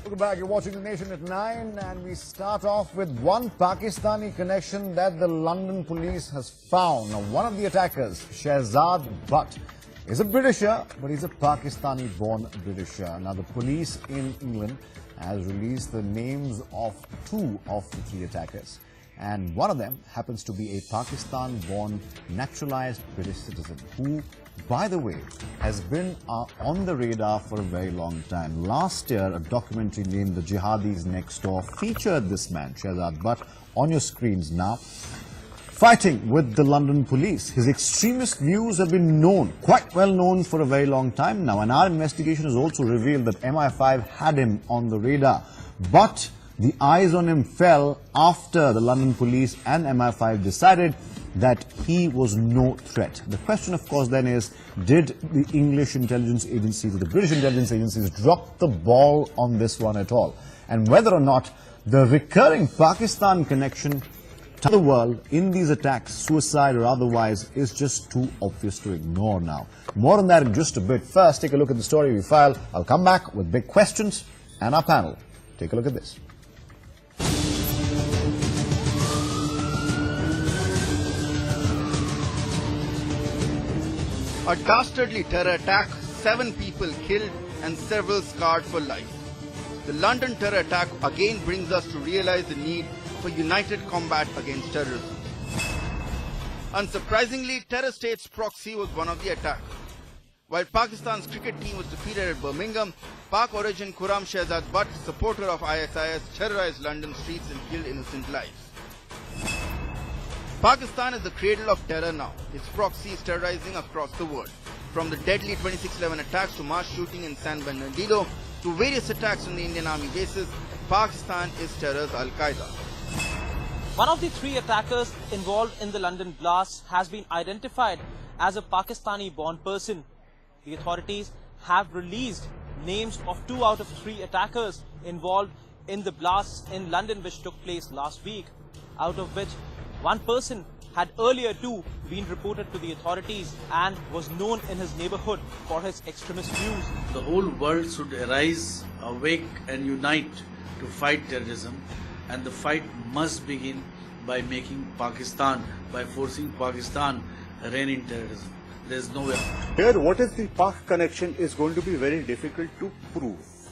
Welcome back. You're watching The Nation at 9, and we start off with one Pakistani connection that the London police has found. Now, one of the attackers, Shazad Butt, is a Britisher, but he's a Pakistani-born Britisher. Now, the police in England has released the names of 2 of the 3 attackers, and one of them happens to be a Pakistan-born naturalized British citizen who, by the way, has been on the radar for a very long time. Last year, a documentary named The Jihadis Next Door featured this man, Shazad Butt, on your screens now, fighting with the London police. His extremist views have been known, quite well known for a very long time now, and our investigation has also revealed that MI5 had him on the radar. But the eyes on him fell after the London police and MI5 decided that he was no threat. The question, of course, then is, did the English intelligence agencies, or the British intelligence agencies, drop the ball on this one at all? And whether or not the recurring Pakistan connection to the world in these attacks, suicide or otherwise, is just too obvious to ignore now. More on that in just a bit. First, take a look at the story we filed. I'll come back with big questions and our panel. Take a look at this. A dastardly terror attack, 7 people killed and several scarred for life. The London terror attack again brings us to realize the need for united combat against terrorism. Unsurprisingly, Terror State's proxy was one of the attacks. While Pakistan's cricket team was defeated at Birmingham, Pak origin Khurram Shahzad Butt, supporter of ISIS, terrorized London streets and killed innocent lives. Pakistan is the cradle of terror now. Its proxy is terrorizing across the world. From the deadly 26/11 attacks to mass shooting in San Bernardino to various attacks on the Indian Army bases, Pakistan is terror's Al-Qaeda. One of the 3 attackers involved in the London blast has been identified as a Pakistani-born person. The authorities have released names of 2 out of 3 attackers involved in the blasts in London which took place last week, out of which one person had earlier too been reported to the authorities and was known in his neighborhood for his extremist views. The whole world should arise, awake and unite to fight terrorism, and the fight must begin by making Pakistan, by forcing Pakistan rein in terrorism. There is no way out. Here, what is the Pak connection is going to be very difficult to prove.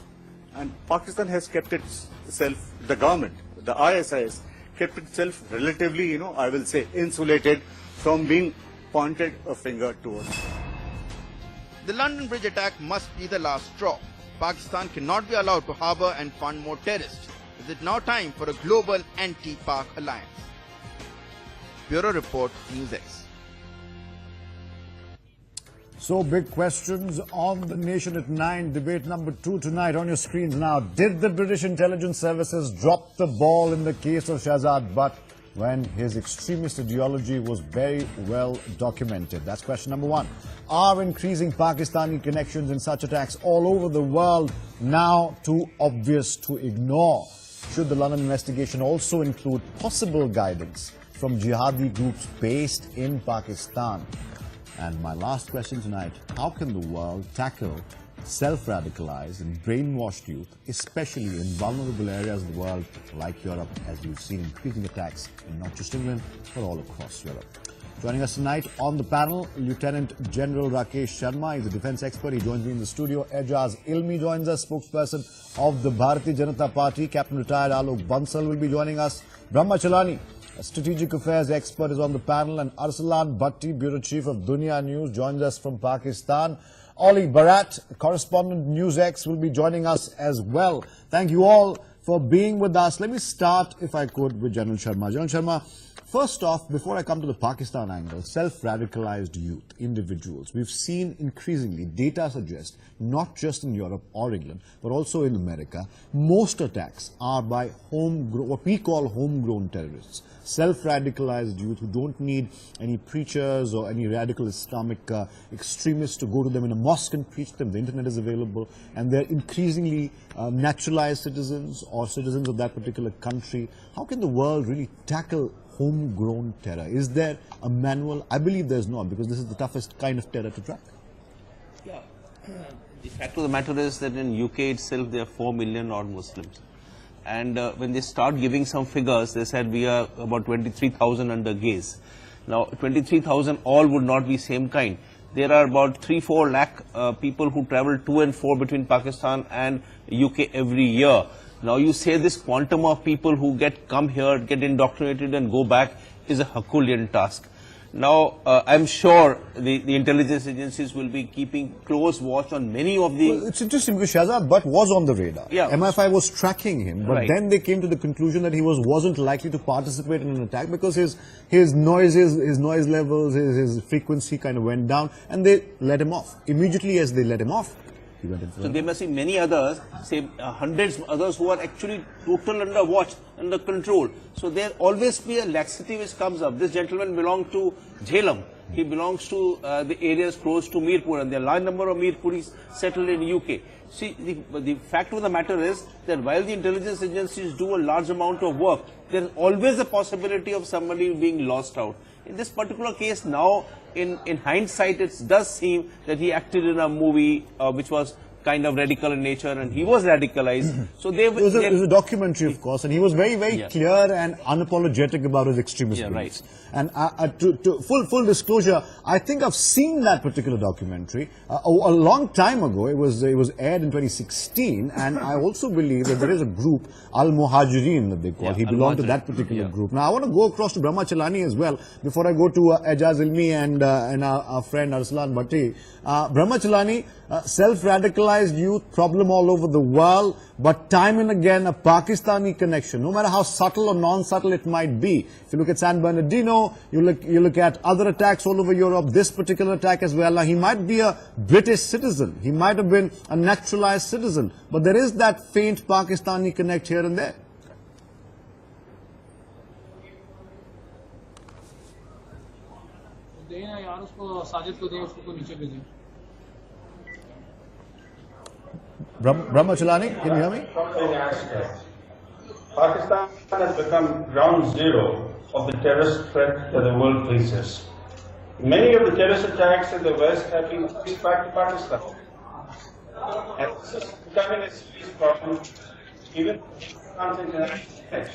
And Pakistan has kept itself, the government, the ISIS, kept itself relatively, I will say, insulated from being pointed a finger towards. The London Bridge attack must be the last straw. Pakistan cannot be allowed to harbour and fund more terrorists. Is it now time for a global anti-Pak alliance? Bureau Report, NewsX. So, big questions on The Nation at 9. Debate number 2 tonight on your screens now. Did the British intelligence services drop the ball in the case of Shazad Butt when his extremist ideology was very well documented? That's question number 1. Are increasing Pakistani connections in such attacks all over the world now too obvious to ignore? Should the London investigation also include possible guidance from jihadi groups based in Pakistan? And my last question tonight, how can the world tackle self-radicalized and brainwashed youth, especially in vulnerable areas of the world like Europe, as we've seen increasing attacks in not just England, but all across Europe? Joining us tonight on the panel, Lieutenant General Rakesh Sharma. He's a defense expert. He joins me in the studio. Aijaz Ilmi joins us, spokesperson of the Bharatiya Janata Party. Captain retired Alok Bansal will be joining us. Brahma Chellaney, a strategic affairs expert, is on the panel, and Arsalan Bhatti, bureau chief of Dunia News, joins us from Pakistan. Olly, Barrett, correspondent NewsX, will be joining us as well. Thank you all for being with us. Let me start, if I could, with General Sharma. General Sharma, first off, before I come to the Pakistan angle, self-radicalized youth, individuals, we've seen increasingly, data suggests, not just in Europe or England, but also in America, most attacks are by what we call homegrown terrorists. Self-radicalized youth who don't need any preachers or any radical Islamic extremists to go to them in a mosque and preach them. The internet is available, and they're increasingly naturalized citizens or citizens of that particular country. How can the world really tackle homegrown terror? Is there a manual? I believe there's not, because this is the toughest kind of terror to track. Yeah, The fact of the matter is that in UK itself there are 4 million odd Muslims. And when they start giving some figures, they said we are about 23,000 under gaze. Now 23,000 all would not be same kind. There are about 3-4 lakh people who travel to and fro between Pakistan and UK every year. Now you say this quantum of people who come here, get indoctrinated and go back is a Herculean task. Now, I'm sure the intelligence agencies will be keeping close watch on many of the... Well, it's interesting because Shazad Butt was on the radar. Yeah. MI5 was tracking him, but then they came to the conclusion that he wasn't likely to participate in an attack because his noise levels, his frequency kind of went down, and they let him off. Immediately as they let him off, he went in for So there must be many others, say hundreds others who are actually total under watch, under control. So there always be a laxity which comes up. This gentleman belonged to Jhelum. He belongs to the areas close to Mirpur, and there are a large number of Mirpuris settled in UK. See, the fact of the matter is that while the intelligence agencies do a large amount of work, there is always a possibility of somebody being lost out. In this particular case now, in hindsight, it does seem that he acted in a movie which was kind of radical in nature, and he was radicalized. So it was a documentary, of course, and he was very, very clear and unapologetic about his extremist beliefs. And to full disclosure, I think I've seen that particular documentary a long time ago. It was aired in 2016, and I also believe that there is a group, Al Muhajirin, that they call. He belonged to that particular group. Now I want to go across to Brahma, Chellaney as well before I go to Aijaz, Ilmi, and our friend Arsalan, Bhatti. Brahma, Chellaney, self-radicalized youth, problem all over the world, but time and again a Pakistani connection, no matter how subtle or non-subtle it might be. If you look at San Bernardino, you look at other attacks all over Europe, this particular attack as well. Now, he might be a British citizen, he might have been a naturalized citizen, but there is that faint Pakistani connect here and there. Brahma, Chellaney, can you hear me? Pakistan has become ground zero of the terrorist threat that the world faces. Many of the terrorist attacks in the West have been traced back to Pakistan. And this is becoming a serious problem, even on the international stage.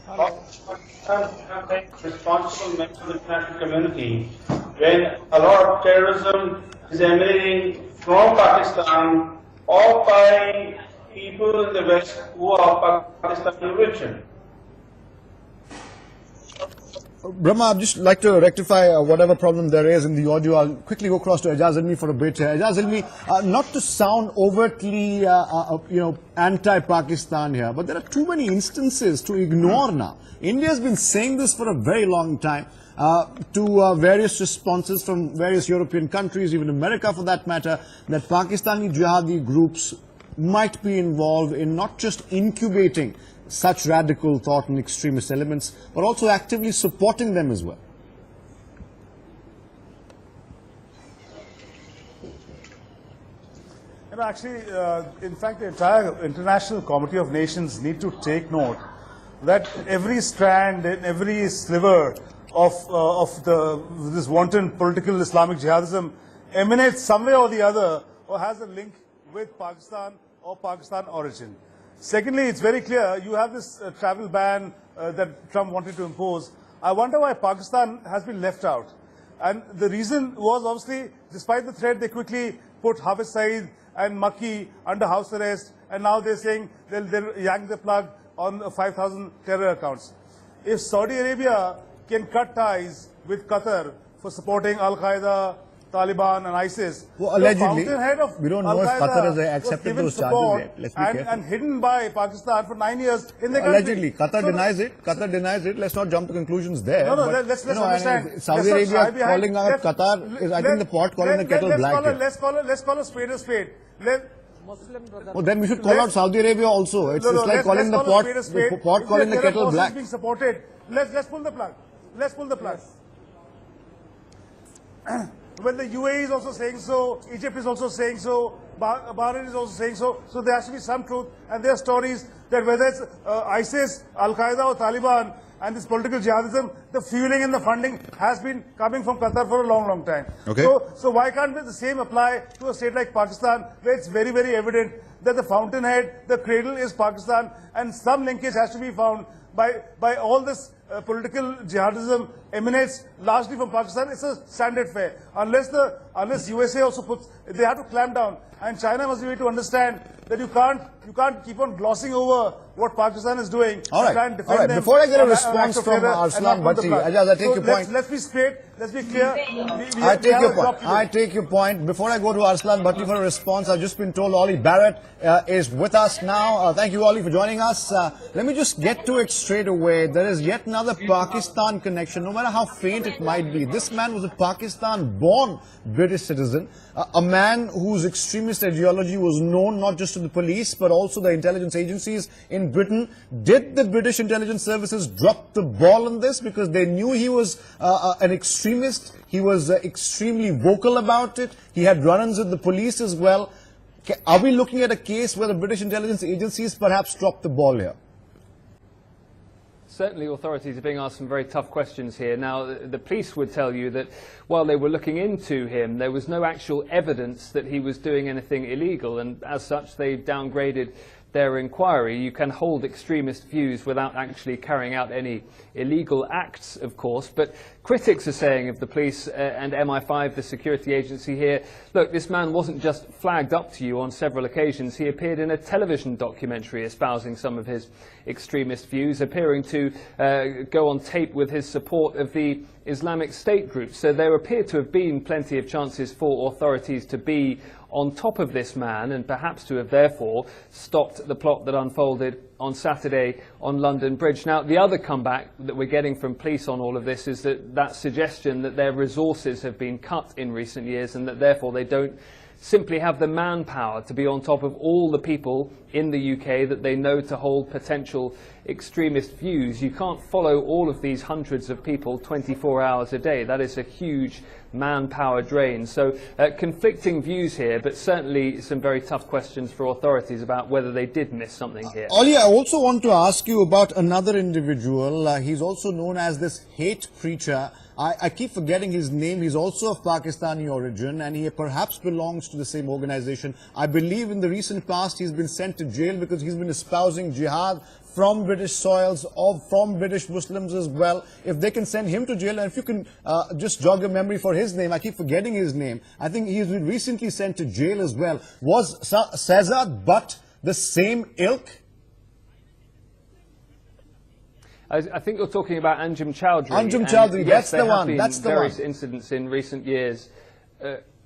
Pakistan have been responsible members of the international community when a lot of terrorism is emanating from Pakistan or by people in the West who are Pakistani origin. Brahma, I'd just like to rectify whatever problem there is in the audio. I'll quickly go across to Aijaz Ilmi for a bit. Aijaz Ilmi, not to sound overtly, anti-Pakistan here, but there are too many instances to ignore now. India's been saying this for a very long time. To various responses from various European countries, even America for that matter, that Pakistani jihadi groups might be involved in not just incubating such radical thought and extremist elements, but also actively supporting them as well. You know, actually, in fact, the entire International Committee of Nations need to take note that every strand and every sliver of this wanton political Islamic jihadism emanates some way or the other or has a link with Pakistan or Pakistan origin. Secondly, it's very clear you have this travel ban that Trump wanted to impose. I wonder why Pakistan has been left out. And the reason was obviously, despite the threat, they quickly put Hafiz Saeed and Makki under house arrest, and now they're saying they'll yank the plug on 5,000 terror accounts. If Saudi Arabia can cut ties with Qatar for supporting Al-Qaeda, Taliban and ISIS. Well, allegedly, of we don't know if Qatar has accepted those charges yet. Let's be careful. And hidden by Pakistan for 9 years in the country. Allegedly, Qatar denies it. Qatar denies it. Let's not jump to conclusions there. No, let's understand. Saudi Arabia calling out Qatar is, I think, the pot calling the kettle black. Let's call a spade a spade. Well, then we should call out Saudi Arabia also. It's like calling the pot calling the kettle black. Being supported. Let's pull the plug. Let's pull the plug. When the UAE is also saying so, Egypt is also saying so, Barrett is also saying so, there has to be some truth. And there are stories that whether it's ISIS, Al-Qaeda or Taliban, and this political jihadism, the fueling and the funding has been coming from Qatar for a long, long time. Okay. So why can't the same apply to a state like Pakistan, where it's very, very evident that the fountainhead, the cradle is Pakistan, and some linkage has to be found by all this political jihadism emanates largely from Pakistan. It's a standard fare. Unless USA also puts, they have to clamp down. And China must be able to understand that you can't keep on glossing over what Pakistan is doing. All right. Before I get a response from Arsalan Bhatti, Aijaz, I take your point. Let's be straight. Let's be clear. I take your point. I take your point. Before I go to Arsalan Bhatti for a response, I've just been told Olly Barrett is with us now. Thank you, Olly, for joining us. Let me just get to it straight away. There is yet another Pakistan connection, no matter how faint it might be. This man was a Pakistan-born British citizen, a man whose extremist ideology was known not just to the police but also the intelligence agencies in Britain. Did the British intelligence services drop the ball on this because they knew he was an extremist? He was extremely vocal about it. He had run-ins with the police as well. Are we looking at a case where the British intelligence agencies perhaps dropped the ball here? Certainly authorities are being asked some very tough questions here. Now, the police would tell you that while they were looking into him, there was no actual evidence that he was doing anything illegal, and as such they downgraded their inquiry. You can hold extremist views without actually carrying out any illegal acts, of course, but critics are saying of the police and MI5, the security agency here, look, this man wasn't just flagged up to you on several occasions. He appeared in a television documentary espousing some of his extremist views, appearing to go on tape with his support of the Islamic State group. So there appear to have been plenty of chances for authorities to be on top of this man and perhaps to have therefore stopped the plot that unfolded on Saturday on London Bridge. Now, the other comeback that we're getting from police on all of this is that suggestion that their resources have been cut in recent years and that therefore they don't simply have the manpower to be on top of all the people in the UK that they know to hold potential extremist views. You can't follow all of these hundreds of people 24 hours a day. That is a huge manpower drain. So conflicting views here, but certainly some very tough questions for authorities about whether they did miss something here. Olly, I also want to ask you about another individual. He's also known as this hate preacher. I keep forgetting his name. He's also of Pakistani origin and he perhaps belongs to the same organization. I believe in the recent past he's been sent to jail because he's been espousing jihad from British soils, from British Muslims as well. If they can send him to jail, and if you can just jog your memory for his name, I keep forgetting his name. I think he's been recently sent to jail as well. Was Shazad Butt the same ilk? I think you're talking about Anjem Chowdhury. Anjem Chowdhury, yes, that's the one. That's the one. Various incidents in recent years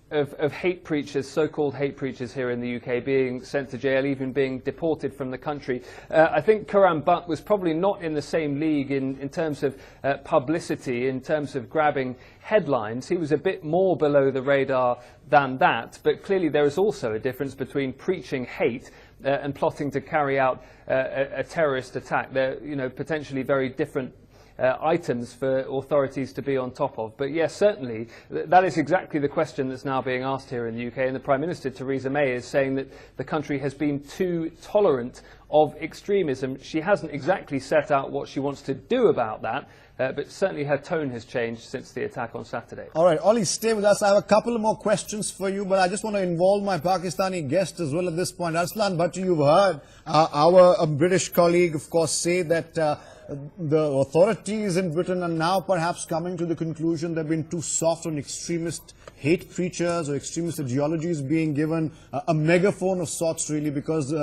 of hate preachers, so-called hate preachers here in the UK being sent to jail, even being deported from the country. I think Shazad Butt was probably not in the same league in terms of publicity, in terms of grabbing headlines. He was a bit more below the radar than that, but clearly there is also a difference between preaching hate and plotting to carry out a terrorist attack. They're, potentially very different items for authorities to be on top of. But yes, certainly, that is exactly the question that's now being asked here in the UK. And the Prime Minister, Theresa May, is saying that the country has been too tolerant of extremism. She hasn't exactly set out what she wants to do about that, but certainly her tone has changed since the attack on Saturday. All right, Olly, stay with us. I have a couple of more questions for you, but I just want to involve my Pakistani guest as well at this point. Arsalan Bhatti, you've heard our British colleague, of course, say that the authorities in Britain are now perhaps coming to the conclusion they've been too soft on extremist hate preachers or extremist ideologies being given a megaphone of sorts, really, because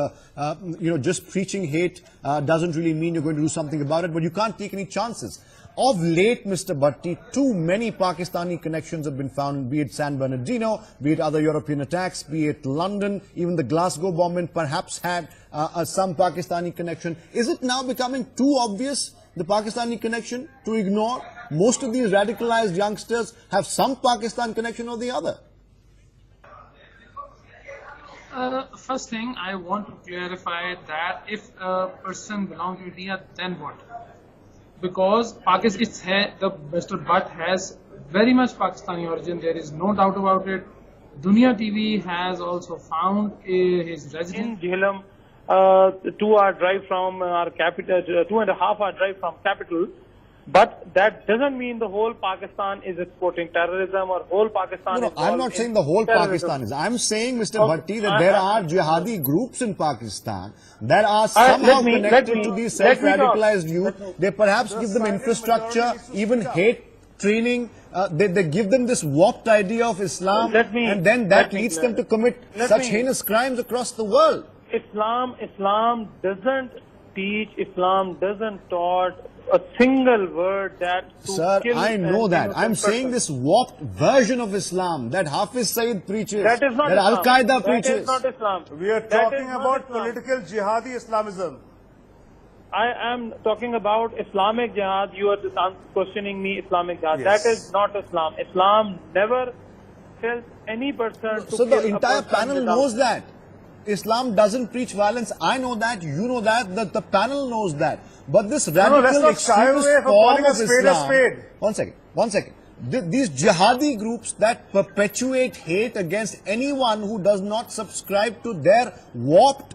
just preaching hate doesn't really mean you're going to do something about it, but you can't take any chances. Of late, Mr. Bhatti, too many Pakistani connections have been found, be it San Bernardino, be it other European attacks, be it London, even the Glasgow bombing perhaps had some Pakistani connection. Is it now becoming too obvious, the Pakistani connection, to ignore? Most of these radicalized youngsters have some Pakistan connection or the other. First thing, I want to clarify that if a person belongs to India, then what? Because Mr. Butt has very much Pakistani origin, there is no doubt about it. Dunia TV has also found his residence in Jhelum, 2 hour drive from our capital, 2.5 hour drive from capital. But that doesn't mean the whole Pakistan is exporting terrorism or whole Pakistan No, is I'm not saying the whole terrorism. Pakistan is. I'm saying, Mr. Okay. Bhatti, that there are jihadi groups in Pakistan that are somehow connected to these self-radicalized youth. They perhaps give them infrastructure, even hate training. They give them this warped idea of Islam, and then that leads them to commit such heinous crimes across the world. Islam doesn't teach, Islam doesn't taught a single word that to Sir, kill I know an that. innocent I'm saying person. this warped version of Islam that Hafiz Saeed preaches, That is not that Islam. Al-Qaeda preaches. That is not Islam. We are That talking is not about Islam. political jihadi Islamism. I am talking about Islamic jihad. You are just questioning me Islamic jihad. Yes. That is not Islam. Islam never tells any person to So kill the a entire person panel without- knows that. Islam doesn't preach violence. I know that. You know that. The panel knows that. But this radical let's not shy extremist away from form calling a of spade a Islam. spade. One second. These jihadi groups that perpetuate hate against anyone who does not subscribe to their warped,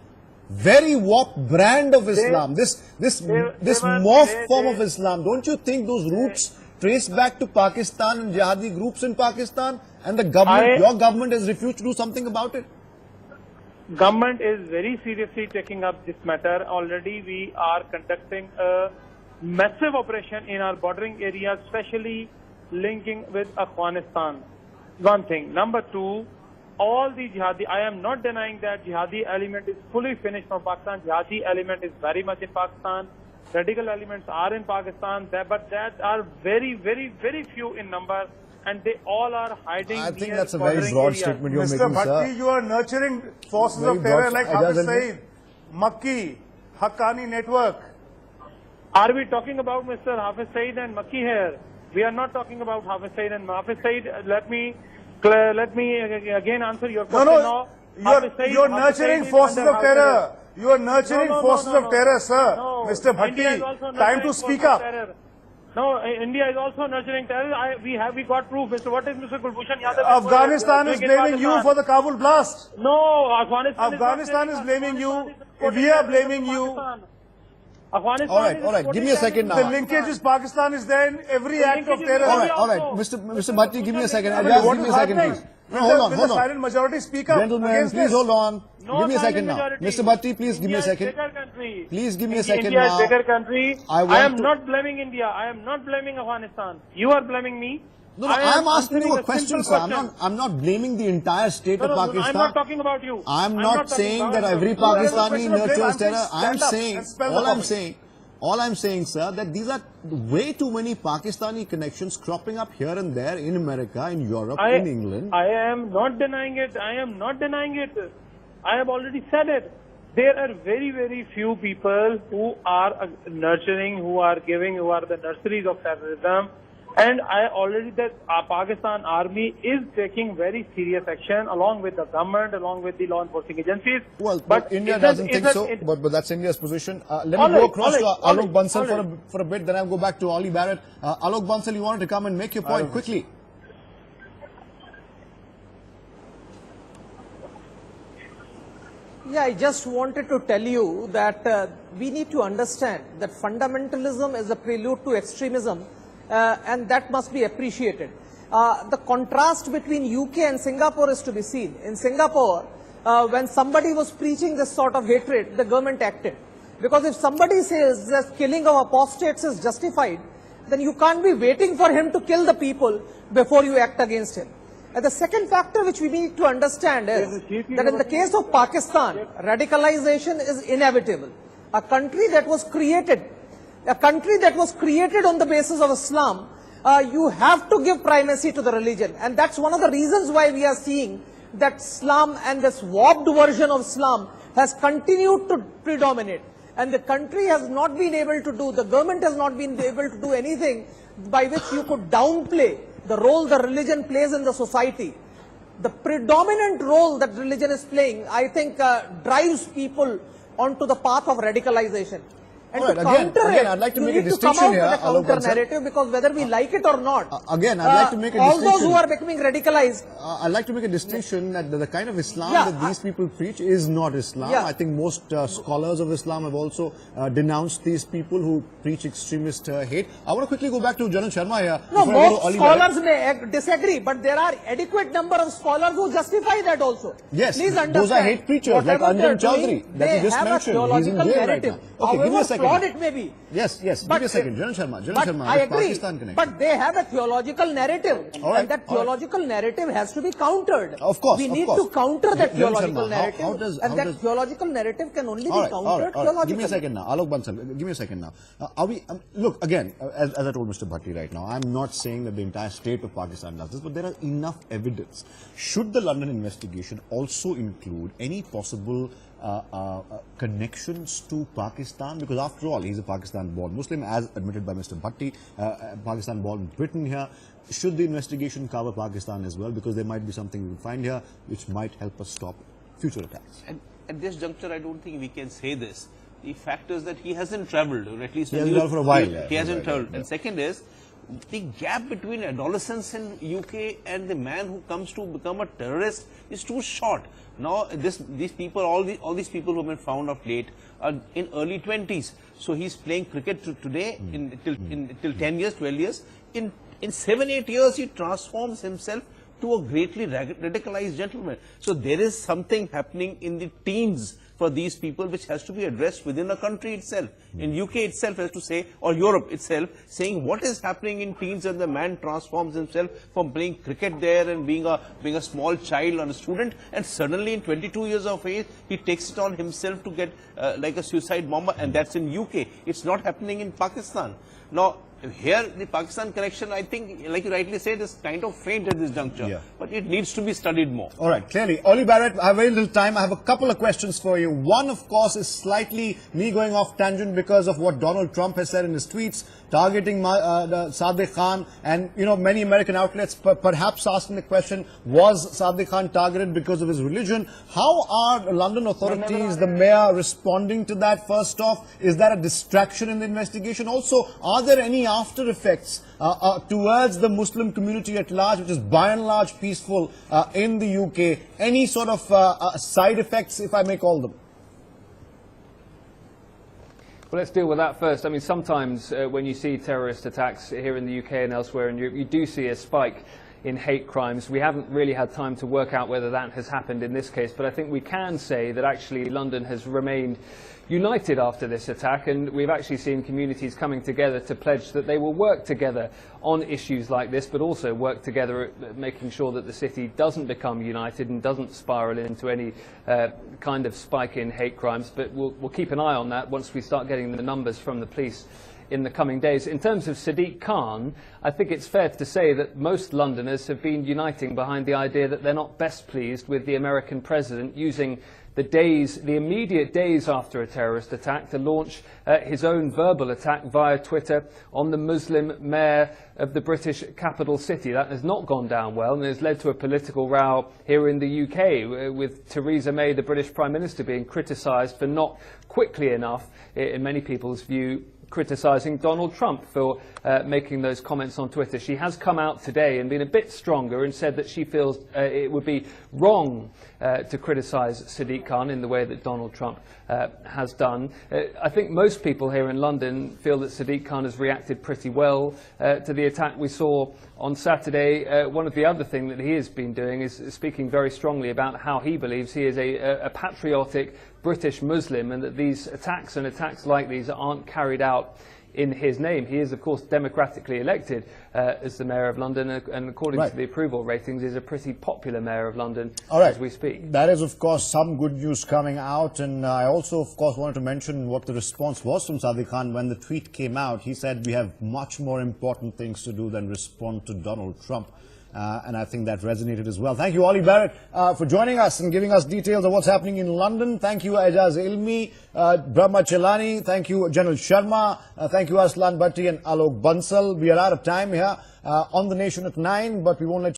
very warped brand of Islam. This morphed form of Islam. Don't you think those roots trace back to Pakistan and jihadi groups in Pakistan? And the government, your government, has refused to do something about it. Government is very seriously taking up this matter. Already we are conducting a massive operation in our bordering areas, especially linking with Afghanistan. One thing. Number two, all the jihadi, I am not denying that jihadi element is fully finished from Pakistan. Jihadi element is very much in Pakistan. Radical elements are in Pakistan, but that are very, very, very few in number. And they all are hiding. I think near that's a very bordering broad areas. statement you're Mr. making, Bhatti, sir. you are nurturing forces Very of terror broad- like Aijaz, Hafiz Ilmi? Saeed, Makki, Haqqani Network. Are we talking about Mr. Hafiz Saeed and Makki here? We are not talking about Hafiz Saeed and Hafiz Saeed. Let me again answer your question now. You're nurturing forces of terror. You are nurturing forces of terror, sir. Mr. Bhatti, time to speak up. No, India is also nurturing terror. We got proof. What is Mr. Kulbhushan Yadav? Afghanistan is blaming you for the Kabul blast. No, Afghanistan is blaming you. We are blaming you. Afghanistan All right. Give me a second now. The linkage is Pakistan is there in every act of terror. All right. Mr. Bhatti, give me a second. I mean, Just what give me is a second, happening? please. No, hold Will the on. silent majority speak up Gentlemen, against please this? hold on. No Give me a silent second now. majority. Mr. Bhatti, please give me a India is second. bigger country. Please give me a second India now. is bigger country. I I am want to- not blaming India. I am not blaming Afghanistan. You are blaming me. No, I I'm am asking you a answering question, simple sir. question. I'm not blaming the entire state No, of no, Pakistan. I'm not talking about you. I'm I'm not not saying talking that about every you. Pakistani question of blame. nurtures I'm terror. saying stand up and spell the topic. All I'm saying, sir, that these are way too many Pakistani connections cropping up here and there in America, in Europe, in England. I am not denying it. I am not denying it. I have already said it. There are very, very few people who are nurturing, who are giving, who are the nurseries of terrorism. And I already that Pakistan army is taking very serious action along with the government, along with the law enforcing agencies. Well, but India doesn't think so. But that's India's position. Let me go across to Alok Bansal for a bit. Then I'll go back to Olly Barrett. Alok Bansal, you wanted to come and make your point quickly. Yeah, I just wanted to tell you that we need to understand that fundamentalism is a prelude to extremism, and that must be appreciated. The contrast between UK and Singapore is to be seen. In Singapore, when somebody was preaching this sort of hatred, the government acted. Because if somebody says that killing of apostates is justified, then you can't be waiting for him to kill the people before you act against him. And the second factor which we need to understand is that in the case of Pakistan, radicalization is inevitable. A country that was created on the basis of Islam, you have to give primacy to the religion. And that's one of the reasons why we are seeing that Islam and this warped version of Islam has continued to predominate. And the country has not been able to do, the government has not been able to do anything by which you could downplay the role the religion plays in the society. The predominant role that religion is playing, I think, drives people onto the path of radicalization. And All right, to again, counter again, it, I'd like to you make a need to distinction come out here, with a Alok counter Bansal. narrative, because whether we like it or not, Again, I'd like to make a all distinction. those who are becoming radicalized, I'd like to make a distinction that the kind of Islam Yeah, that these people preach is not Islam. Yeah. I think most scholars of Islam have also denounced these people who preach extremist hate. I want to quickly go back to General Sharma here. no, before I go to most Olly Barrett. scholars may disagree, but there are adequate number of scholars who justify that also. Yes, Please understand. those are hate preachers like Whatever Anjan they're Chaudhary doing, that they you just have mentioned. a He's in theological jail narrative. right now. Okay, give me a However second. flawed it may be. Yes, give But, me a second. General Sharma, but I this agree. Pakistan connection. But they have a theological narrative, All right, and that all right. theological narrative has to be countered. Of course, we of need course. to counter that General theological Sharma, how narrative, does- and how that does- theological narrative can only be All countered right. theologically. Give me a second now. Alok Bansal, give me a second now. Are we, look, again, as I told Mr. Bhatti right now, I'm not saying that the entire state of Pakistan does this, but there are enough evidence. Should the London investigation also include any possible connections to Pakistan? Because after all, he's a Pakistan-born Muslim, as admitted by Mr. Bhatti, Pakistan-born Britain here. Should the investigation cover Pakistan as well? Because there might be something we will find here which might help us stop future attacks. And at this juncture, I don't think we can say this. The fact is that he hasn't travelled, or at least He hasn't travelled for a while. He hasn't travelled. And second is, the gap between adolescence in UK and the man who comes to become a terrorist is too short. Now, these people, all these people who have been found of late are in early 20s. So he's playing cricket today till 10 years, 12 years. In 7-8 years, he transforms himself to a greatly radicalized gentleman. So there is something happening in the teens for these people which has to be addressed within the country itself. In UK itself has to say, or Europe itself, saying what is happening in teens when the man transforms himself from playing cricket there and being a small child and a student, and suddenly in 22 years of age, he takes it on himself to get like a suicide bomber, and that's in UK. It's not happening in Pakistan. Now, here, the Pakistan connection, I think, like you rightly said, is kind of faint at this juncture. Yeah. But it needs to be studied more. All right, clearly. Olly Barrett, I have very little time. I have a couple of questions for you. One, of course, is slightly me going off tangent because of what Donald Trump has said in his tweets, targeting Sadiq Khan, and, you know, many American outlets perhaps asking the question, was Sadiq Khan targeted because of his religion? How are the London authorities, the mayor, responding to that? First off, is that a distraction in the investigation? Also, are there any after effects towards the Muslim community at large, which is by and large peaceful in the UK? Any sort of side effects, if I may call them? Well, let's deal with that first. I mean, sometimes when you see terrorist attacks here in the UK and elsewhere in Europe, you do see a spike in hate crimes. We haven't really had time to work out whether that has happened in this case, but I think we can say that actually London has remained united after this attack, and we've actually seen communities coming together to pledge that they will work together on issues like this, but also work together at making sure that the city doesn't become united and doesn't spiral into any kind of spike in hate crimes. But we'll keep an eye on that once we start getting the numbers from the police in the coming days. In terms of Sadiq Khan, I think it's fair to say that most Londoners have been uniting behind the idea that they're not best pleased with the American president using the immediate days after a terrorist attack to launch his own verbal attack via Twitter on the Muslim mayor of the British capital city. That has not gone down well and has led to a political row here in the UK, with Theresa May, the British Prime Minister, being criticised for not quickly enough, in many people's view, criticising Donald Trump for making those comments on Twitter. She has come out today and been a bit stronger and said that she feels it would be wrong to criticise Sadiq Khan in the way that Donald Trump has done. I think most people here in London feel that Sadiq Khan has reacted pretty well to the attack we saw on Saturday. One of the other things that he has been doing is speaking very strongly about how he believes he is a patriotic British Muslim, and that these attacks and attacks like these aren't carried out in his name. He is, of course, democratically elected as the Mayor of London, and according to the approval ratings, is a pretty popular Mayor of London as we speak. That is, of course, some good news coming out, and I also, of course, wanted to mention what the response was from Sadiq Khan when the tweet came out. He said, we have much more important things to do than respond to Donald Trump. And I think that resonated as well. Thank you, Olly Barrett, for joining us and giving us details of what's happening in London. Thank you, Aijaz Ilmi, Brahma, Chellaney. Thank you, General Sharma. Thank you, Arsalan, Bhatti and Alok Bansal. We are out of time here on The Nation at 9, but we won't let you